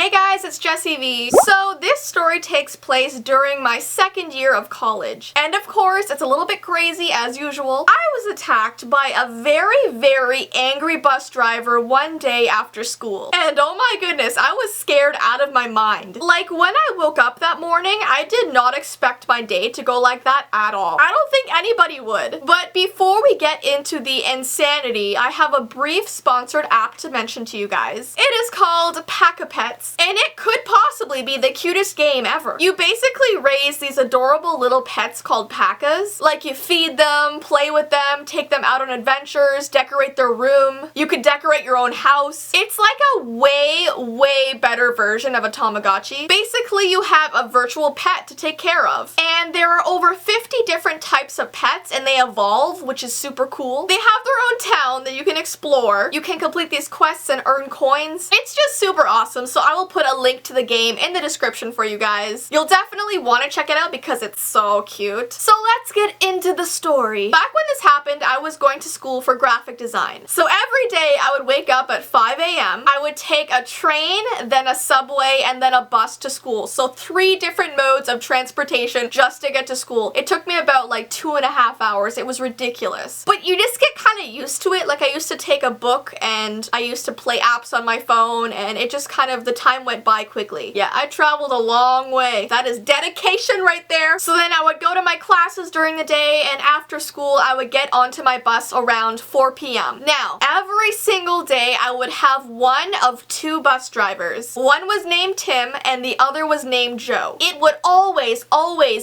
Hey guys, it's Jessie V. So this story takes place during my second year of college. And of course, it's a little bit crazy as usual. I was attacked by a very angry bus driver one day after school. And oh my goodness, I was scared out of my mind. Like when I woke up that morning, I did not expect my day to go like that at all. I don't think anybody would. But before we get into the insanity, I have a brief sponsored app to mention to you guys. It is called Pack-a-Pets, and it could possibly be the cutest game ever. You basically raise these adorable little pets called Packas. Like you feed them, play with them, take them out on adventures, decorate their room. You could decorate your own house. It's like a way better version of a Tamagotchi. Basically, you have a virtual pet to take care of. And there are over 50 different types of pets, and they evolve, which is super cool. They have their own town that you can explore. You can complete these quests and earn coins. It's just super awesome, so I will put a link to the game in the description for you guys. You'll definitely want to check it out because it's so cute. So let's get into the story. Back when this happened, I was going to school for graphic design. So every day I would wake up at 5 a.m. I would take a train, then a subway, and then a bus to school. So 3 different modes of transportation just to get to school. It took me about like 2.5 hours. It was ridiculous. But you just get kind of used to it. Like I used to take a book and I used to play apps on my phone, and it just kind of, the time went by quickly. Yeah, I traveled a long way. That is dedication right there. So then I would go to my classes during the day, and after school I would get onto my bus around 4 p.m. Now, every single day I would have one of 2 bus drivers. One was named Tim and the other was named Joe. It would always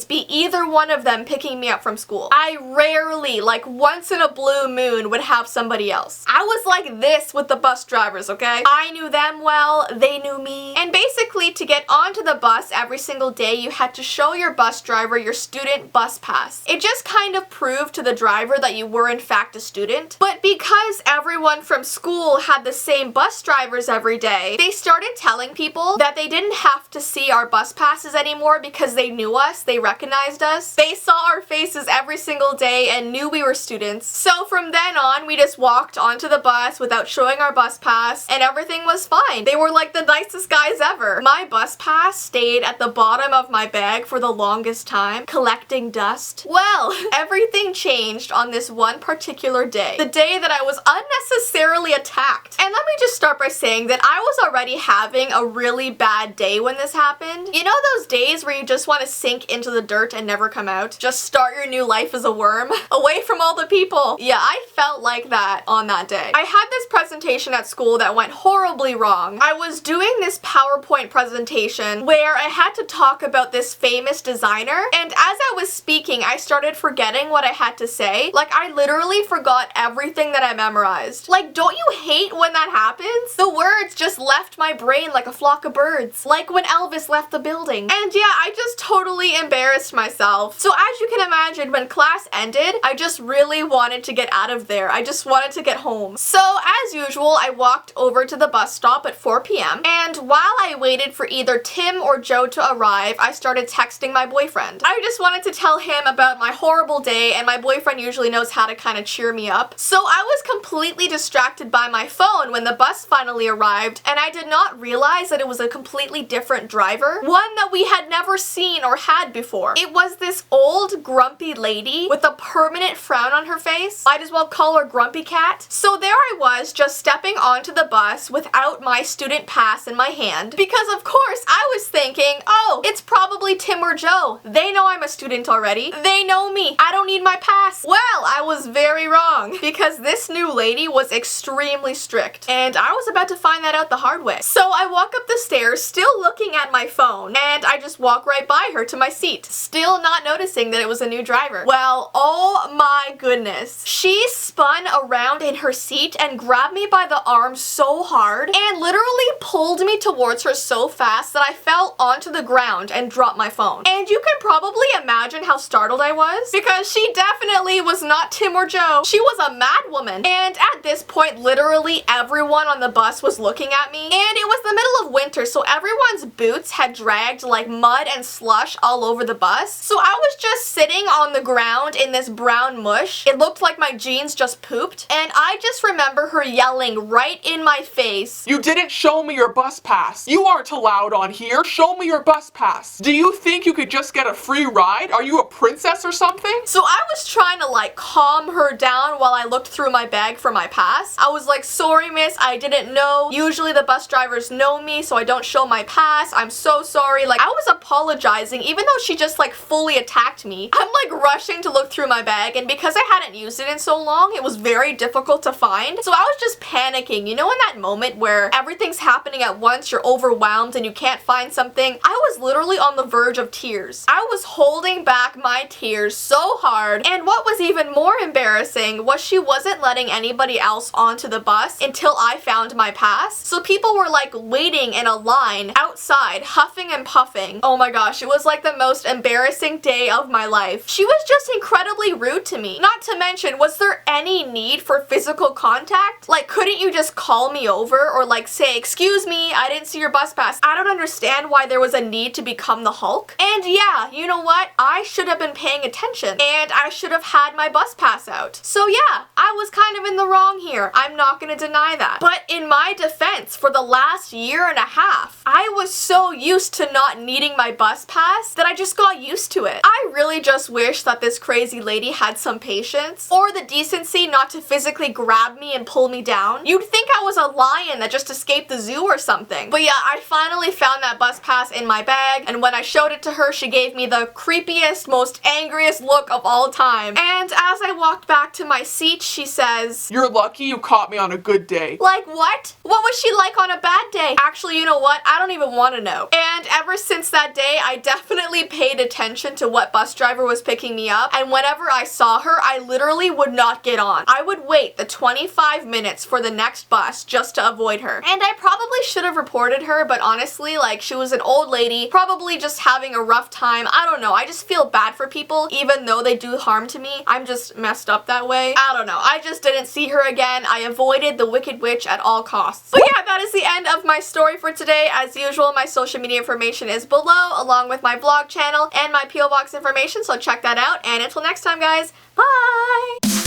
be either one of them picking me up from school. I rarely, like once in a blue moon, would have somebody else. I was like this with the bus drivers, okay? I knew them well, they knew me. And basically, to get onto the bus every single day, you had to show your bus driver your student bus pass. It just kind of proved to the driver that you were in fact a student. But because everyone from school had the same bus drivers every day, they started telling people that they didn't have to see our bus passes anymore because they knew us, they recognized us. They saw our faces every single day and knew we were students. So from then on, we just walked onto the bus without showing our bus pass, and everything was fine. They were like the nicest guys ever. My bus pass stayed at the bottom of my bag for the longest time, collecting dust. Well, everything changed on this one particular day. The day that I was unnecessarily attacked. And let me just start by saying that I was already having a really bad day when this happened. You know those days where you just want to sink into the dirt and never come out? Just start your new life as a worm, away from all the people. Yeah, I felt like that on that day. I had this presentation at school that went horribly wrong. I was doing this PowerPoint presentation where I had to talk about this famous designer, and as I was speaking, I started forgetting what I had to say. Like, I literally forgot everything that I memorized. Like, don't you hate when that happens? The words just left my brain like a flock of birds. Like when Elvis left the building. And yeah, I just totally embarrassed myself. So as you can imagine, when class ended, I just really wanted to get out of there. I just wanted to get home. So as usual, I walked over to the bus stop at 4 p.m. and while I waited for either Tim or Joe to arrive, I started texting my boyfriend. I just wanted to tell him about my horrible day, and my boyfriend usually knows how to kind of cheer me up. So I was completely distracted by my phone when the bus finally arrived, and I did not realize that it was a completely different driver, one that we had never seen or had before. It was this old grumpy lady with a permanent frown on her face. Might as well call her Grumpy Cat. So there I was, just stepping onto the bus without my student pass in my hand, because of course I was thinking, oh, it's probably Tim or Joe. They know I'm a student already. They know me. I don't need my pass. Well, I was very wrong, because this new lady was extremely strict, and I was about to find that out the hard way. So I walk up the stairs, still looking at my phone, and I just walk right by her to my seat, still not noticing that it was a new driver. Well, oh my goodness. She spun around in her seat and grabbed me by the arm so hard and literally pulled me towards her so fast that I fell onto the ground and dropped my phone. And you can probably imagine how startled I was, because she definitely was not Tim or Joe. She was a mad woman. And at this point, literally everyone on the bus was looking at me. And it was the middle of winter, so everyone's boots had dragged like mud and slush all over the bus. So I was just sitting on the ground in this brown mush. It looked like my jeans just pooped. And I just remember her yelling right in my face, "You didn't show me your bus pass. You aren't allowed on here. Show me your bus pass. Do you think you could just get a free ride? Are you a princess or something?" So I was trying to like calm her down while I looked through my bag for my pass. I was like, "Sorry, miss, I didn't know. Usually the bus drivers know me, so I don't show my pass. I'm so sorry." Like, I was apologizing even though she just like fully attacked me. I'm like rushing to look through my bag, and because I hadn't used it in so long, it was very difficult to find. So I was just panicking. You know, in that moment where everything's happening at once, you're overwhelmed and you can't find something? I was literally on the verge of tears. I was holding back my tears so hard, and what was even more embarrassing was she wasn't letting anybody else onto the bus until I found my pass. So people were like waiting in a line outside, huffing and puffing. Oh my gosh, it was like the most embarrassing day of my life. She was just incredibly rude to me. Not to mention, was there any need for physical contact? Like, couldn't you just call me over or like say, "Excuse me, I didn't see your bus pass"? I don't understand why there was a need to become the Hulk. And yeah, you know what? I should have been paying attention, and I should have had my bus pass out. So yeah, I was kind of in the wrong here. I'm not gonna deny that. But in my defense, for the last year and a half, I was so used to not needing my bus pass that I just got used to it. I really just wish that this crazy lady had some patience or the decency not to physically grab me and pull me down. You'd think I was a lion that just escaped the zoo or something. But yeah, I finally found that bus pass in my bag, and when I showed it to her, she gave me the creepiest, most angriest look of all time. And as I walked back to my seat, she says, "You're lucky you caught me on a good day." Like what? What was she like on a bad day? Actually, you know what? I don't even want to know. And ever since that day, I definitely paid attention to what bus driver was picking me up, and whenever I saw her, I literally would not get on. I would wait the 25 minutes for the next bus just to avoid her. And I probably should have reported her, but honestly, like, she was an old lady, probably just having a rough time. I don't know. I just feel bad for people, even though they do harm to me. I'm just messed up that way. I don't know. I just didn't see her again. I avoided the Wicked Witch at all costs. But yeah, that is the end of my story for today. As usual, my social media information is below, along with my vlog channel and my P.O. Box information, so check that out. And until next time, guys, bye!